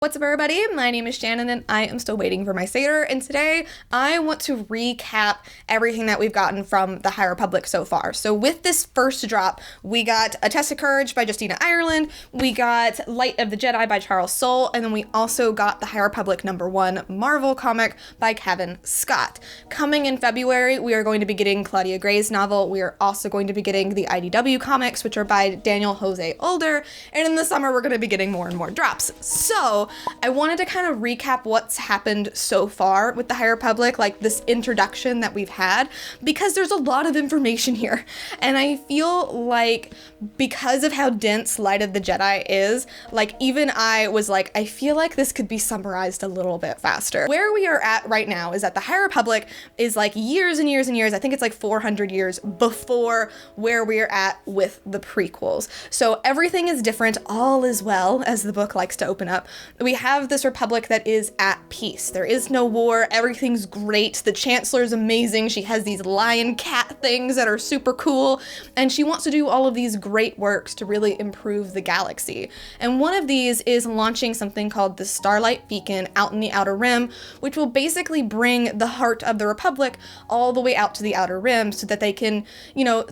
What's up, everybody? My name is Shannon, and I am still waiting for my Satyr, and today I want to recap everything that we've gotten from the High Republic so far. So with this first drop, we got A Test of Courage by Justina Ireland, we got Light of the Jedi by Charles Soule, and then we also got the High Republic #1 Marvel comic by Kevin Scott. Coming in February, we are going to be getting Claudia Gray's novel. We are also going to be getting the IDW comics, which are by Daniel Jose Older, and in the summer, we're going to be getting more and more drops. So I wanted to kind of recap what's happened so far with the High Republic, like this introduction that we've had, because there's a lot of information here. And I feel like because of how dense Light of the Jedi is, like even I was like, I feel like this could be summarized a little bit faster. Where we are at right now is that the High Republic is like years and years and years, I think it's like 400 years before where we are at with the prequels. So everything is different, all is well, as the book likes to open up. We have this republic that is at peace. There is no war. Everything's great. The Chancellor's amazing. She has these lion cat things that are super cool, and she wants to do all of these great works to really improve the galaxy. And one of these is launching something called the Starlight Beacon out in the Outer Rim, which will basically bring the heart of the Republic all the way out to the Outer Rim so that they can,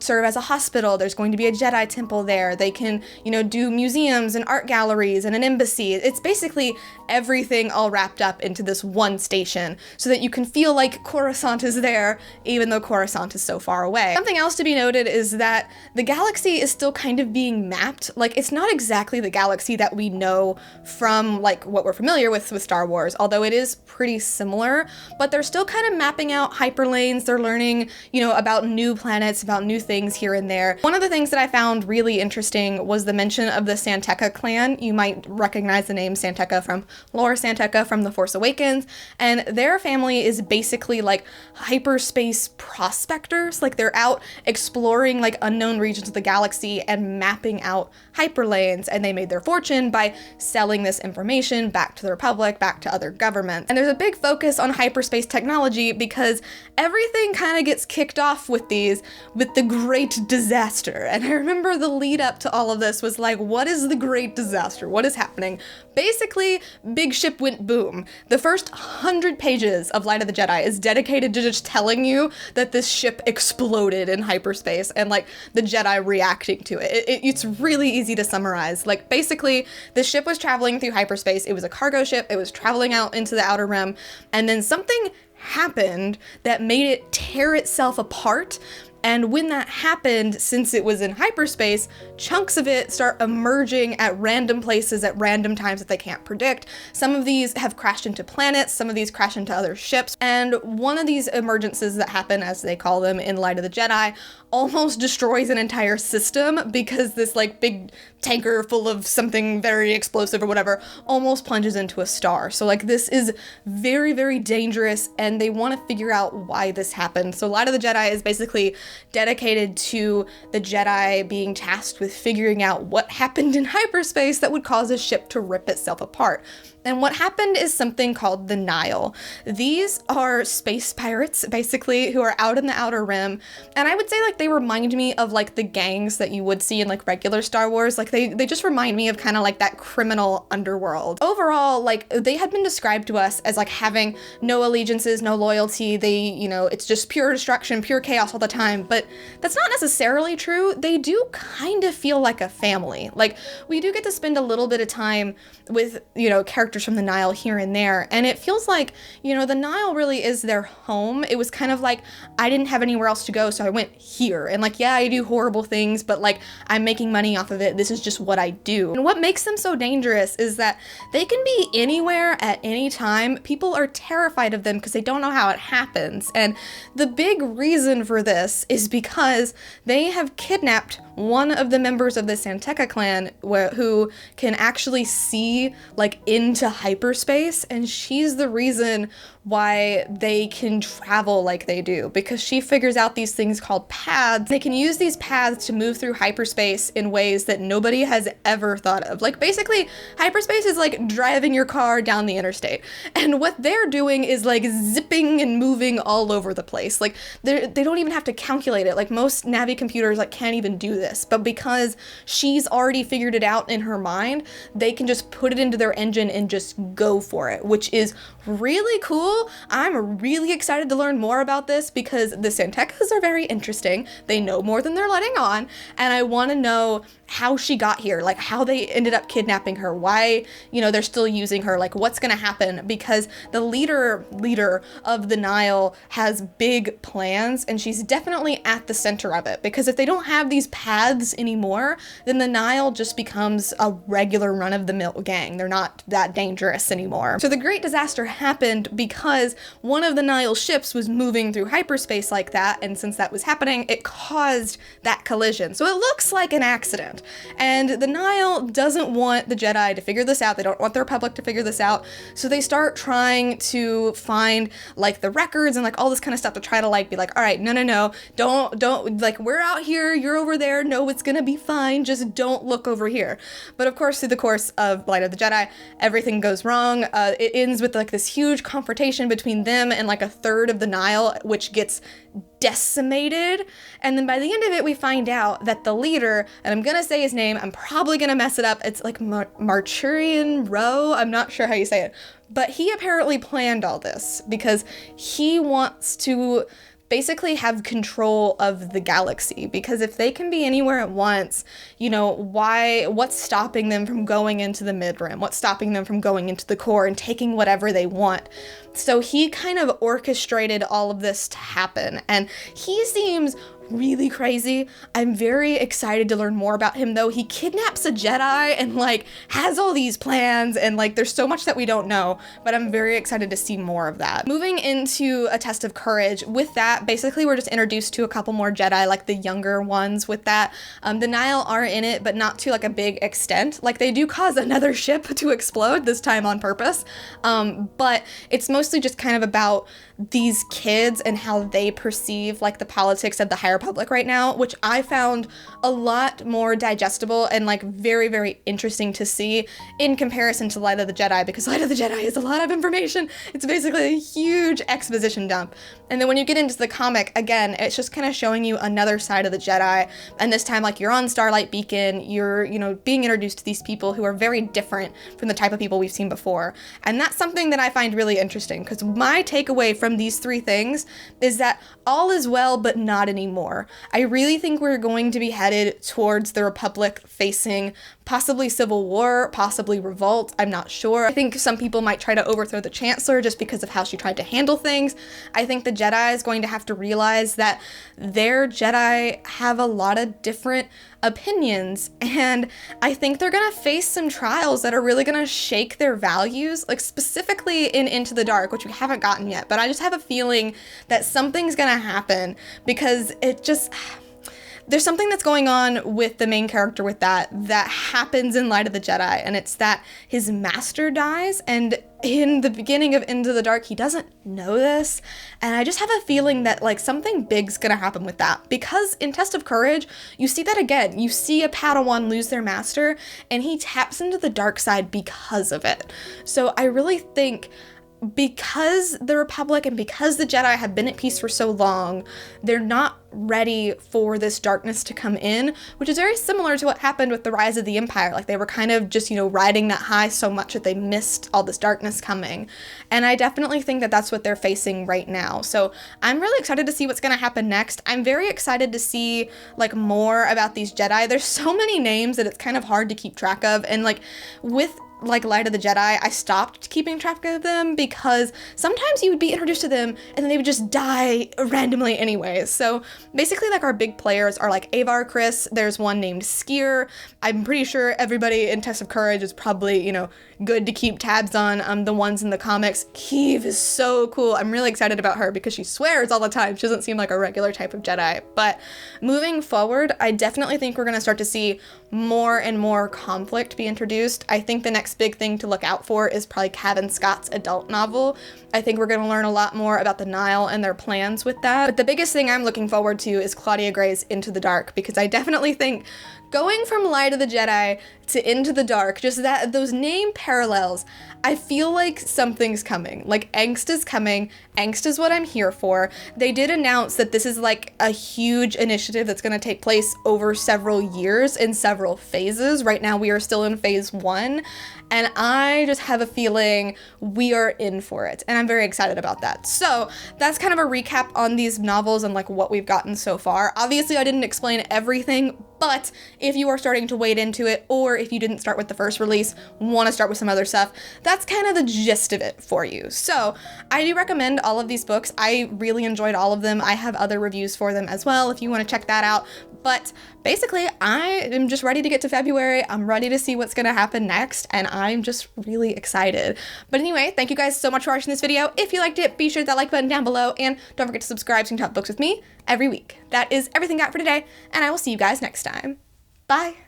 serve as a hospital. There's going to be a Jedi temple there. They can, do museums and art galleries and an embassy. It's basically everything all wrapped up into this one station so that you can feel like Coruscant is there, even though Coruscant is so far away. Something else to be noted is that the galaxy is still kind of being mapped. Like, it's not exactly the galaxy that we know from like what we're familiar with Star Wars, although it is pretty similar, but they're still kind of mapping out hyperlanes. They're learning, about new planets, about new things here and there. One of the things that I found really interesting was the mention of the Santeca clan. You might recognize the name Santeca from Laura Santeca from The Force Awakens, and their family is basically like hyperspace prospectors. Like, they're out exploring like unknown regions of the galaxy and mapping out hyperlanes, and they made their fortune by selling this information back to the Republic, back to other governments. And there's a big focus on hyperspace technology because everything kind of gets kicked off with the Great Disaster. And I remember the lead up to all of this was like, what is the Great Disaster? What is happening? Basically, big ship went boom. The first 100 pages of Light of the Jedi is dedicated to just telling you that this ship exploded in hyperspace and like the Jedi reacting to it. It's really easy to summarize. Like, basically, the ship was traveling through hyperspace. It was a cargo ship. It was traveling out into the Outer Rim, and then something happened that made it tear itself apart. And when that happened, since it was in hyperspace, chunks of it start emerging at random places at random times that they can't predict. Some of these have crashed into planets, some of these crash into other ships, and one of these emergences that happen, as they call them in Light of the Jedi, almost destroys an entire system because this like big tanker full of something very explosive or whatever almost plunges into a star. So like, this is very, very dangerous, and they want to figure out why this happened. So Light of the Jedi is basically dedicated to the Jedi being tasked with figuring out what happened in hyperspace that would cause a ship to rip itself apart. And what happened is something called the Nile. These are space pirates, basically, who are out in the Outer Rim. And I would say, like, they remind me of, like, the gangs that you would see in, like, regular Star Wars. Like, they just remind me of kind of, like, that criminal underworld. Overall, like, they had been described to us as, like, having no allegiances, no loyalty. They, it's just pure destruction, pure chaos all the time. But that's not necessarily true. They do kind of feel like a family. Like, we do get to spend a little bit of time with, characters from the Nile here and there, and it feels like, the Nile really is their home. It was kind of like, I didn't have anywhere else to go, so I went here, and like, yeah, I do horrible things, but like, I'm making money off of it. This is just what I do. And what makes them so dangerous is that they can be anywhere at any time. People are terrified of them because they don't know how it happens, and the big reason for this is because they have kidnapped one of the members of the Santeca clan who can actually see like into hyperspace, and she's the reason why they can travel like they do, because she figures out these things called paths. They can use these paths to move through hyperspace in ways that nobody has ever thought of. Like, basically, hyperspace is like driving your car down the interstate, and what they're doing is like zipping and moving all over the place. Like, they don't even have to calculate it. Like, most Navi computers like can't even do this. this, but because she's already figured it out in her mind, they can just put it into their engine and just go for it, which is really cool. I'm really excited to learn more about this because the Santekas are very interesting. They know more than they're letting on, and I want to know how she got here, like how they ended up kidnapping her, why, you know, they're still using her, like what's gonna happen, because the leader of the Nile has big plans, and she's definitely at the center of it, because if they don't have these paths anymore, then the Nile just becomes a regular run-of-the-mill gang. They're not that dangerous anymore. So the Great Disaster happened because one of the Nile ships was moving through hyperspace like that, and since that was happening, it caused that collision. So it looks like an accident. And the Nile doesn't want the Jedi to figure this out. They don't want the Republic to figure this out. So they start trying to find like the records and like all this kind of stuff to try to like be like, all right, no, don't, like we're out here, you're over there. No, it's gonna be fine. Just don't look over here. But of course, through the course of Light of the Jedi, everything goes wrong. It ends with like this huge confrontation between them and like a third of the Nile, which gets decimated. And then by the end of it, we find out that the leader, and I'm gonna say his name, I'm probably gonna mess it up, it's like Marchurian Rowe, I'm not sure how you say it, but he apparently planned all this because he wants to basically have control of the galaxy, because if they can be anywhere at once, you know, what's stopping them from going into the mid-rim? What's stopping them from going into the core and taking whatever they want? So he kind of orchestrated all of this to happen, and he seems really crazy. I'm very excited to learn more about him, though. He kidnaps a Jedi and like has all these plans, and like there's so much that we don't know, but I'm very excited to see more of that. Moving into A Test of Courage, with that, basically we're just introduced to a couple more Jedi, like the younger ones with that. The Nile are in it, but not to like a big extent. Like they do cause another ship to explode, this time on purpose. But it's mostly just kind of about these kids and how they perceive like the politics of the High Republic right now, which I found a lot more digestible and like very, very interesting to see in comparison to Light of the Jedi, because Light of the Jedi is a lot of information. It's basically a huge exposition dump. And then when you get into the comic, again, it's just kind of showing you another side of the Jedi. And this time, like, you're on Starlight Beacon, you're, you know, being introduced to these people who are very different from the type of people we've seen before. And that's something that I find really interesting, because my takeaway from these three things is that all is well, but not anymore. I really think we're going to be headed towards the Republic facing possibly civil war, possibly revolt. I'm not sure. I think some people might try to overthrow the Chancellor just because of how she tried to handle things. I think the Jedi is going to have to realize that their Jedi have a lot of different opinions, and I think they're gonna face some trials that are really gonna shake their values, like specifically in Into the Dark, which we haven't gotten yet, but I just have a feeling that something's gonna happen, because it just... there's something that's going on with the main character with that happens in Light of the Jedi, and it's that his master dies, and in the beginning of Into the Dark, he doesn't know this, and I just have a feeling that like something big's gonna happen with that, because in Test of Courage, you see that again. You see a Padawan lose their master, and he taps into the dark side because of it. So I really think, because the Republic and because the Jedi have been at peace for so long, they're not ready for this darkness to come in, which is very similar to what happened with the rise of the Empire. Like they were kind of just, you know, riding that high so much that they missed all this darkness coming. And I definitely think that that's what they're facing right now. So I'm really excited to see what's going to happen next. I'm very excited to see like more about these Jedi. There's so many names that it's kind of hard to keep track of. And like with like Light of the Jedi, I stopped keeping track of them because sometimes you would be introduced to them and then they would just die randomly anyways. So basically like our big players are like Avar Kriss, there's one named Skier. I'm pretty sure everybody in Test of Courage is probably, you know, good to keep tabs on the ones in the comics. Keeve is so cool. I'm really excited about her because she swears all the time. She doesn't seem like a regular type of Jedi. But moving forward, I definitely think we're going to start to see more and more conflict be introduced. I think the next next big thing to look out for is probably Cavan Scott's adult novel. I think we're going to learn a lot more about the Nile and their plans with that. But the biggest thing I'm looking forward to is Claudia Gray's Into the Dark, because I definitely think going from Light of the Jedi to Into the Dark, just that, those name parallels, I feel like something's coming. Like, angst is coming. Angst is what I'm here for. They did announce that this is like a huge initiative that's going to take place over several years in several phases. Right now we are still in phase 1, and I just have a feeling we are in for it, and I'm very excited about that. So that's kind of a recap on these novels and like what we've gotten so far. Obviously I didn't explain everything, but if you are starting to wade into it, or if you didn't start with the first release, want to start with some other stuff, that's kind of the gist of it for you. So I do recommend all of these books. I really enjoyed all of them. I have other reviews for them as well if you want to check that out. But basically, I am just ready to get to February. I'm ready to see what's going to happen next, and I'm just really excited. But anyway, thank you guys so much for watching this video. If you liked it, be sure to hit that like button down below, and don't forget to subscribe so you can talk books with me every week. That is everything I got for today, and I will see you guys next time. Bye!